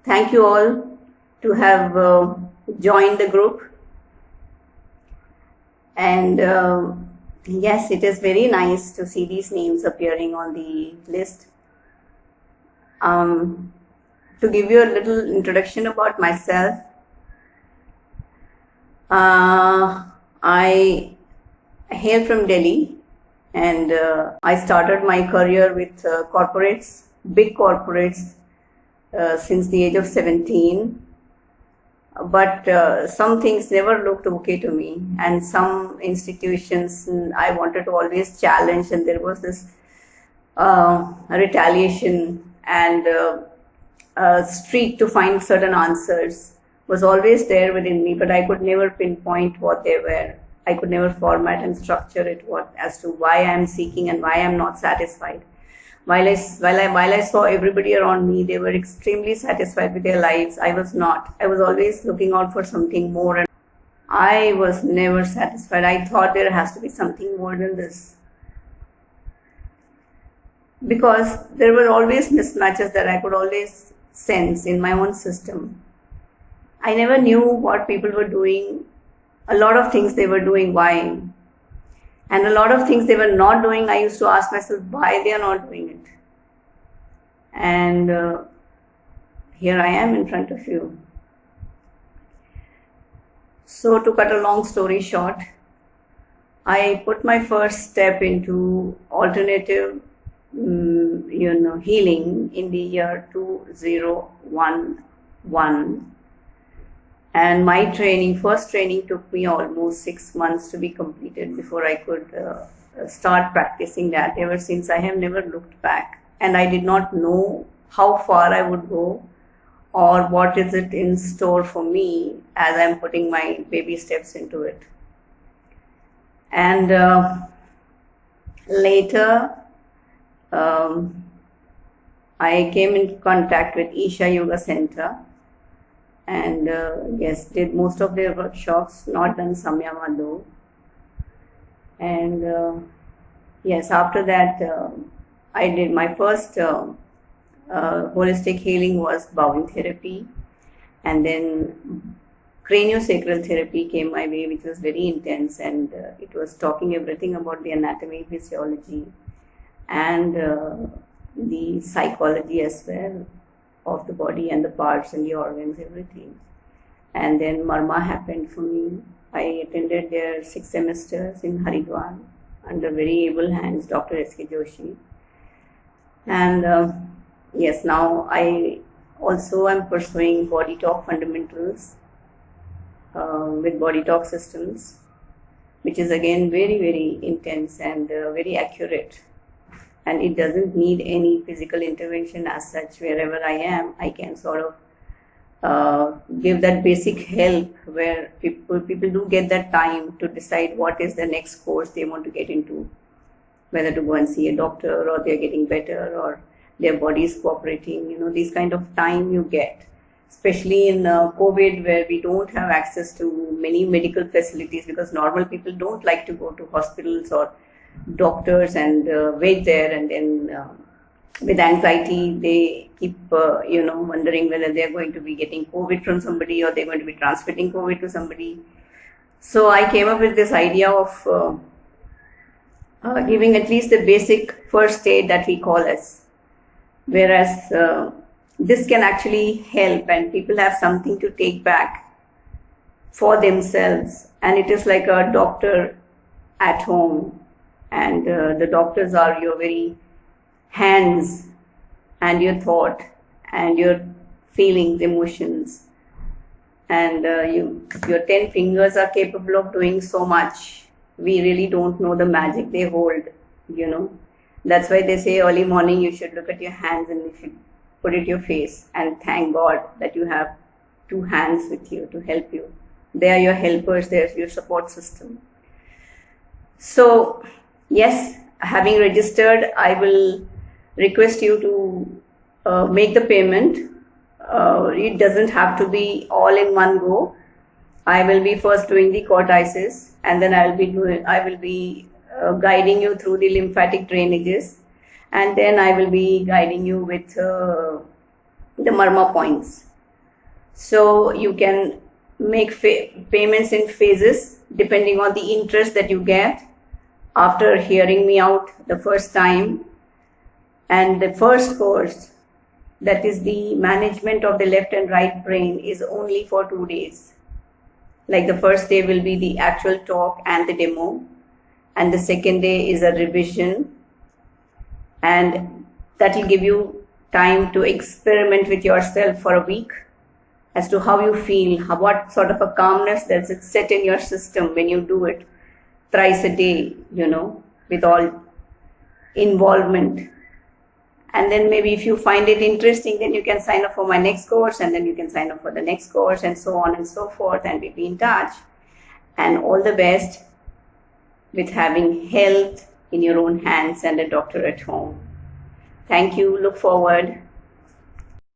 Thank you all to have joined the group. And yes, it is very nice to see these names appearing on the list. To give you a little introduction about myself, I hail from Delhi, and I started my career with corporates, big corporates, since the age of 17. But some things never looked okay to me, and some institutions I wanted to always challenge, and there was this retaliation and streak to find certain answers was always there within me, but I could never pinpoint what they were. I could never format and structure it as to why I am seeking and why I am not satisfied. While I saw everybody around me, they were extremely satisfied with their lives. I was not. I was always looking out for something more, and I was never satisfied. I thought there has to be something more than this, because there were always mismatches that I could always sense in my own system. I never knew what people were doing. A lot of things they were doing, why? And a lot of things they were not doing, I used to ask myself why they are not doing it. And here I am in front of you. So to cut a long story short, I put my first step into alternative healing in the year 2011. And my first training took me almost 6 months to be completed before I could start practicing that. Ever since, I have never looked back, and I did not know how far I would go or what is it in store for me as I'm putting my baby steps into it. And later, I came in contact with Aga Center, and yes, did most of their workshops, not done Samyama though. And yes, after that, I did my first holistic healing was bowing therapy, and then craniosacral therapy came my way, which was very intense, and it was talking everything about the anatomy, physiology, and the psychology as well of the body and the parts and the organs, everything. And then Marma happened for me. I attended their 6 semesters in Haridwar under very able hands, Dr. S.K. Joshi. And yes, now I also am pursuing BodyTalk fundamentals with BodyTalk Systems, which is again very, very intense and very accurate. And it doesn't need any physical intervention as such. Wherever I am, I can sort of give that basic help where people do get that time to decide what is the next course they want to get into, whether to go and see a doctor, or they're getting better, or their body is cooperating. These kind of time you get, especially in COVID, where we don't have access to many medical facilities, because normal people don't like to go to hospitals or doctors and wait there, and then with anxiety they keep wondering whether they're going to be getting COVID from somebody, or they're going to be transmitting COVID to somebody. So I came up with this idea of giving at least the basic first aid that we call as, whereas this can actually help, and people have something to take back for themselves, and it is like a doctor at home. And the doctors are your very hands and your thought and your feelings, emotions. And your 10 fingers are capable of doing so much. We really don't know the magic they hold, That's why they say early morning you should look at your hands and you should put it your face and thank God that you have 2 hands with you to help you. They are your helpers, they are your support system. So, yes, having registered, I will request you to make the payment. It doesn't have to be all in one go. I will be first doing the cortices, and then I will be guiding you through the lymphatic drainages, and then I will be guiding you with the Marma points. So you can make payments in phases depending on the interest that you get after hearing me out the first time. And the first course, that is the management of the left and right brain, is only for 2 days. Like the first day will be the actual talk and the demo, and the second day is a revision, and that will give you time to experiment with yourself for a week as to how you feel, what sort of a calmness that's set in your system when you do it thrice a day, with all involvement. And then maybe if you find it interesting, then you can sign up for my next course, and then you can sign up for the next course, and so on and so forth, and we'll be in touch. And all the best with having health in your own hands and a doctor at home. Thank you. Look forward.